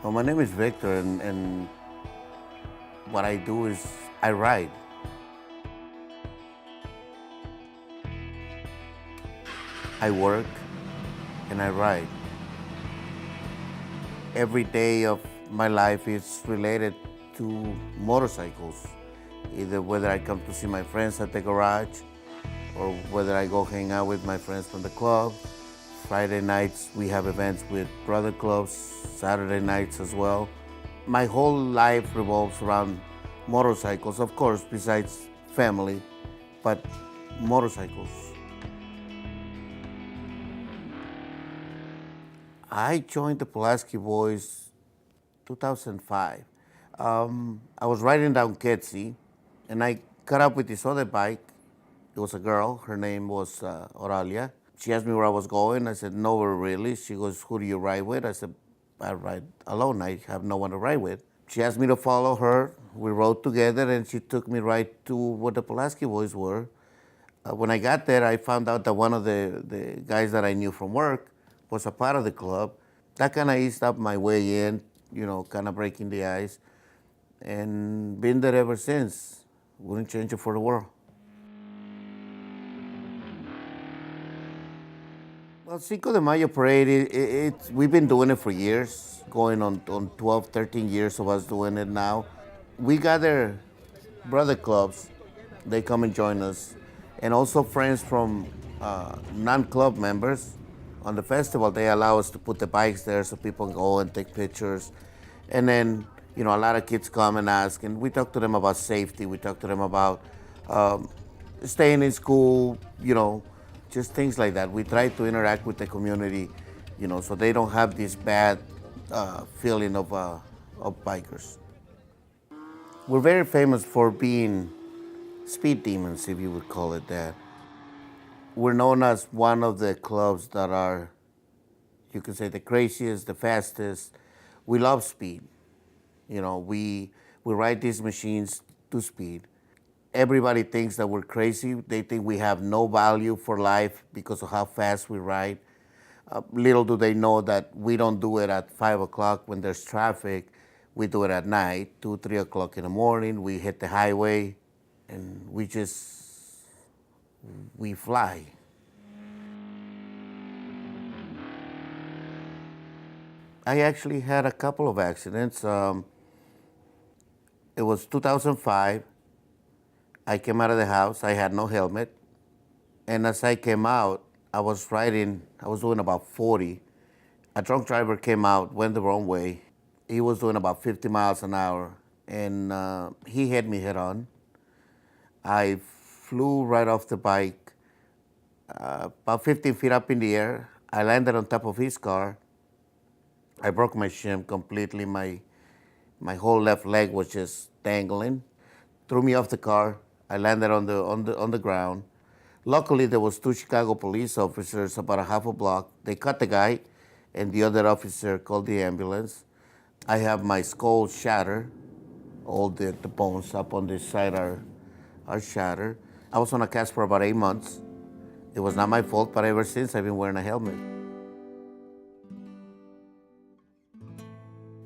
Well, my name is Victor, and what I do is I ride. I work and I ride. Every day of my life is related to motorcycles, either whether I come to see my friends at the garage or whether I go hang out with my friends from the club. Friday nights we have events with brother clubs, Saturday nights as well. My whole life revolves around motorcycles, of course, besides family, but motorcycles. I joined the Pulaski Boys 2005. I was riding down Ketsi, and I caught up with this other bike. It was a girl. Her name was Oralia. She asked me where I was going. I said, nowhere really. She goes, who do you ride with? I said, I ride alone. I have no one to ride with. She asked me to follow her. We rode together, and she took me right to where the Pulaski Boys were. When I got there, I found out that one of the guys that I knew from work was a part of the club. That kind of eased up my way in, kind of breaking the ice. And been there ever since. Wouldn't change it for the world. Well, Cinco de Mayo parade, we've been doing it for years, going on 12, 13 years of us doing it now. We gather brother clubs, they come and join us, and also friends from non-club members. On the festival, they allow us to put the bikes there so people can go and take pictures. And then, a lot of kids come and ask, and we talk to them about safety. We talk to them about staying in school, just things like that. We try to interact with the community, so they don't have this bad feeling of bikers. We're very famous for being speed demons, if you would call it that. We're known as one of the clubs that are, you can say, the craziest, the fastest. We love speed. We ride these machines to speed. Everybody thinks that we're crazy. They think we have no value for life because of how fast we ride. Little do they know that we don't do it at 5 o'clock when there's traffic. We do it at night, 2, 3 o'clock in the morning. We hit the highway and we fly. I actually had a couple of accidents. It was 2005. I came out of the house. I had no helmet. And as I came out, I was doing about 40. A drunk driver came out, went the wrong way. He was doing about 50 miles an hour, and he hit me head on. I flew right off the bike, about 15 feet up in the air. I landed on top of his car. I broke my shin completely. My whole left leg was just dangling. Threw me off the car. I landed on the ground. Luckily, there was 2 Chicago police officers about a half a block. They cut the guy, and the other officer called the ambulance. I have my skull shattered. All the bones up on this side are shattered. I was on a cast for about 8 months. It was not my fault, but ever since I've been wearing a helmet.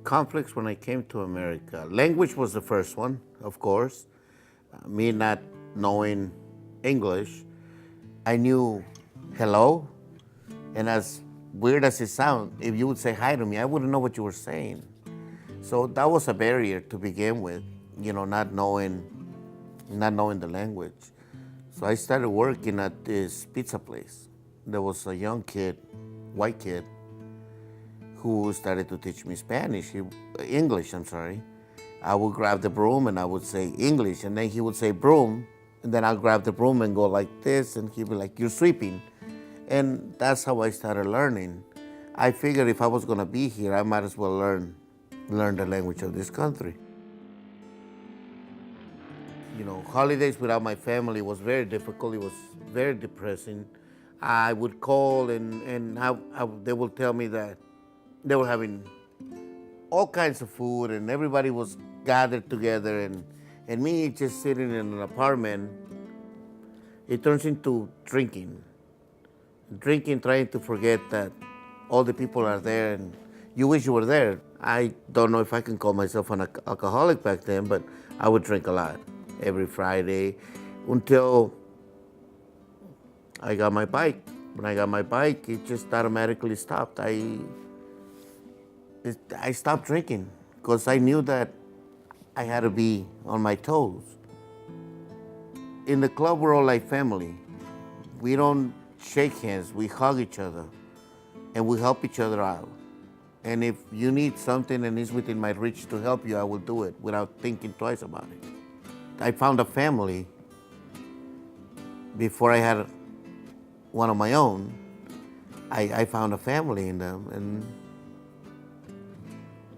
Conflicts when I came to America. Language was the first one, of course. Me not knowing English, I knew hello, and as weird as it sounds, if you would say hi to me, I wouldn't know what you were saying. So that was a barrier to begin with, not knowing the language. So I started working at this pizza place. There was a young kid, white kid, who started to teach me English, I'm sorry. I would grab the broom and I would say English, and then he would say broom, and then I'll grab the broom and go like this, and he'd be like, you're sweeping. And that's how I started learning. I figured if I was gonna be here, I might as well learn the language of this country. Holidays without my family was very difficult. It was very depressing. I would call and they would tell me that they were having all kinds of food and everybody was gathered together, and me just sitting in an apartment, it turns into drinking, trying to forget that all the people are there and you wish you were there. I don't know if I can call myself an alcoholic back then, but I would drink a lot every Friday until I got my bike. When I got my bike, it just automatically stopped. I stopped drinking because I knew that I had to be on my toes. In the club, we're all like family. We don't shake hands, we hug each other, and we help each other out. And if you need something and it's within my reach to help you, I will do it without thinking twice about it. I found a family before I had one of my own. I found a family in them,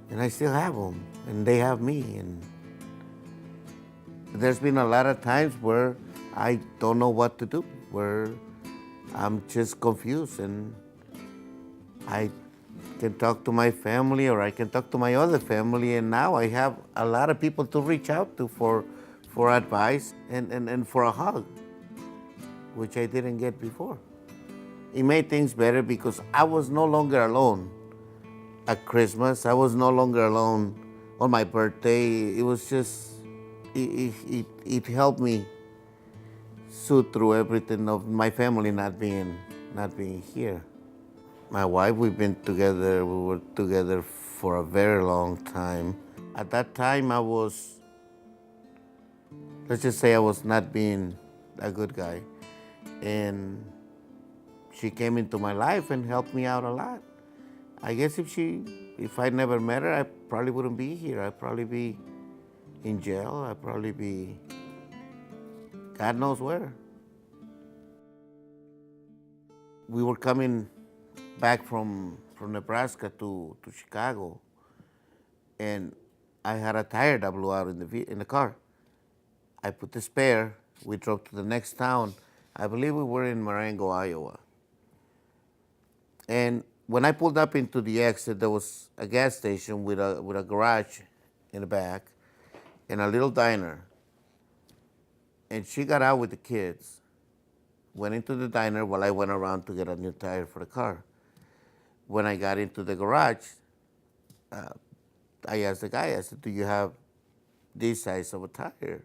and I still have them, and they have me. And there's been a lot of times where I don't know what to do, where I'm just confused, and I can talk to my family or I can talk to my other family, and now I have a lot of people to reach out to for advice and for a hug, which I didn't get before. It made things better because I was no longer alone at Christmas. I was no longer alone on my birthday. It was just, it helped me suit through everything of my family not being here. My wife, we were together for a very long time. At that time, let's just say I was not being a good guy. And she came into my life and helped me out a lot. I guess if I never met her, I probably wouldn't be here. I'd probably be in jail. I'd probably be God knows where. We were coming back from Nebraska to Chicago, and I had a tire that blew out in the car. I put the spare. We drove to the next town. I believe we were in Marengo, Iowa. And when I pulled up into the exit, there was a gas station with a garage in the back and a little diner. And she got out with the kids, went into the diner while I went around to get a new tire for the car. When I got into the garage, I asked the guy, I said, do you have this size of a tire?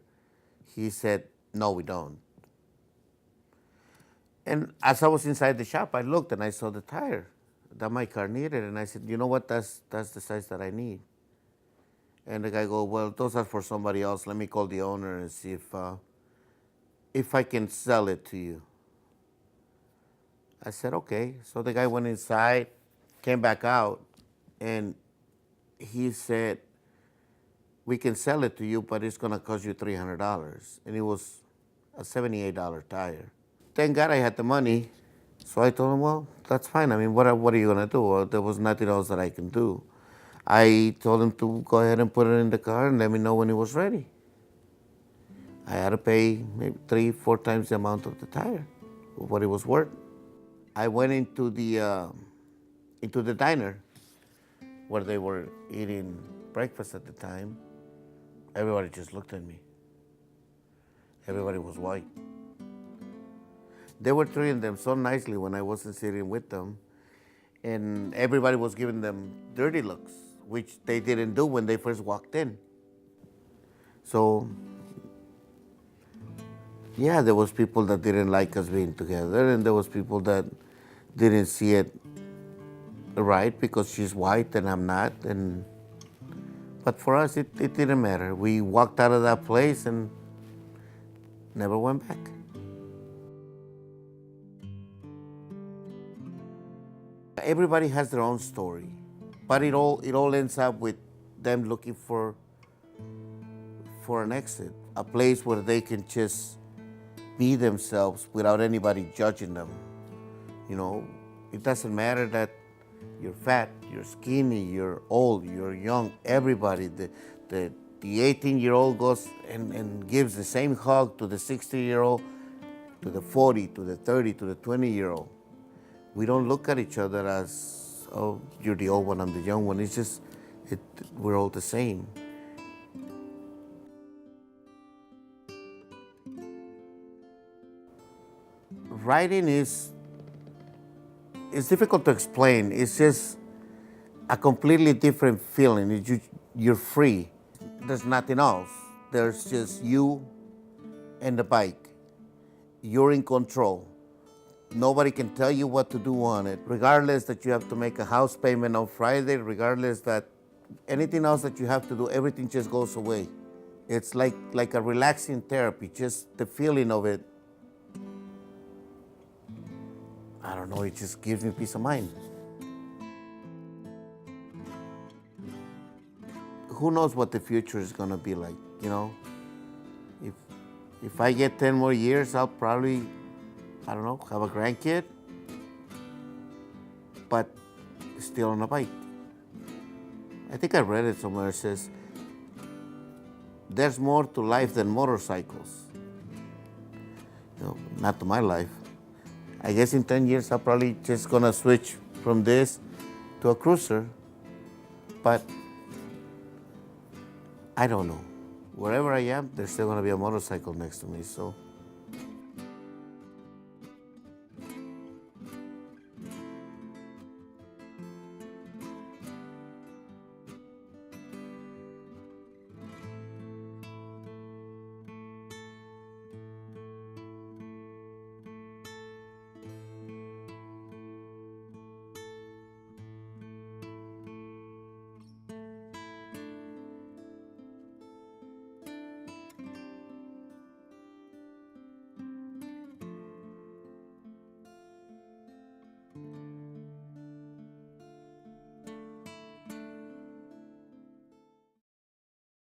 He said, no, we don't. And as I was inside the shop, I looked and I saw the tire that my car needed. And I said, you know what, that's the size that I need. And the guy goes, well, those are for somebody else. Let me call the owner and see if I can sell it to you. I said, okay. So the guy went inside, came back out, and he said, we can sell it to you, but it's going to cost you $300. And it was a $78 tire. Thank God I had the money. So I told him, well, that's fine. I mean, what are you going to do? Well, there was nothing else that I can do. I told him to go ahead and put it in the car and let me know when it was ready. I had to pay maybe 3-4 times the amount of the tire, of what it was worth. I went into the diner where they were eating breakfast at the time. Everybody just looked at me. Everybody was white. They were treating them so nicely when I wasn't sitting with them, and everybody was giving them dirty looks, which they didn't do when they first walked in. So, yeah, there was people that didn't like us being together, and there was people that didn't see it right because she's white and I'm not. But for us, it didn't matter. We walked out of that place and never went back. Everybody has their own story, but it all ends up with them looking for an exit, a place where they can just be themselves without anybody judging them. You know, it doesn't matter that you're fat, you're skinny, you're old, you're young. Everybody, the 18-year-old goes and gives the same hug to the 60-year-old, to the 40, to the 30, to the 20-year-old. We don't look at each other as, oh, you're the old one, I'm the young one. It's just, we're all the same. Writing it's difficult to explain. It's just, a completely different feeling. You're free. There's nothing else. There's just you and the bike. You're in control. Nobody can tell you what to do on it, regardless that you have to make a house payment on Friday, regardless that anything else that you have to do, everything just goes away. It's like a relaxing therapy, just the feeling of it. I don't know, it just gives me peace of mind. Who knows what the future is gonna be like, you know? If if I get 10 more years, I'll probably, I don't know, have a grandkid, but still on a bike. I think I read it somewhere. It says, there's more to life than motorcycles. You know, not to my life. I guess in 10 years, I'm probably just gonna switch from this to a cruiser, but I don't know. Wherever I am, there's still gonna be a motorcycle next to me, so